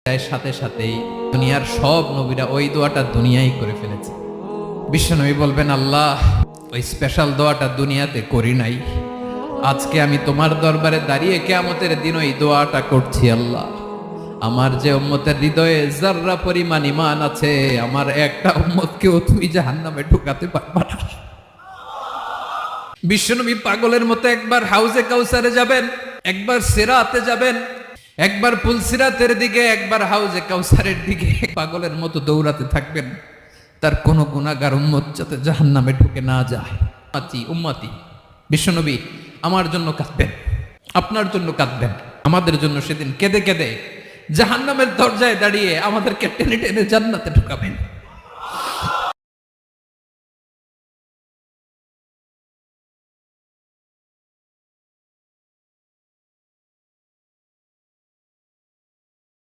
সাথে সাথেই দুনিয়ার সব নবীরা ওই দোয়াটা দুনিয়ায় করে ফেলেছে। বিশ্বনবী বলবেন, আল্লাহ ওই স্পেশাল দোয়াটা দুনিয়াতে করি নাই, আজকে আমি তোমার দরবারে দাঁড়িয়ে কিয়ামতের দিন ওই দোয়াটা করছি। আল্লাহ, আমার যে উম্মতের হৃদয়ে যাররা পরিমাণ ঈমান আছে, আমার একটা উম্মতকেও তুমি জাহান্নামে ঢুকাতে পারবা না। বিশ্বনবী পাগলের মতো একবার হাউজে কাউসারে যাবেন, একবার সিরাতে যাবেন, একবার পুলসিরাতের দিকে, একবার হাউজে কাউসারের দিকে পাগলের মতো দৌড়াতে থাকবেন। তার কোনো গুনাহগার উম্মত যাতে জাহান্নামে ঢুকে না যায়। উম্মতি বিশ্বনবী আমার জন্য কাঁদবেন, আপনার জন্য কাঁদবেন, আমাদের জন্য সেদিন কেঁদে কেঁদে জাহান্নামের দরজায় দাঁড়িয়ে আমাদেরকে টেনে টেনে জান্নাতে ঢুকাবেন।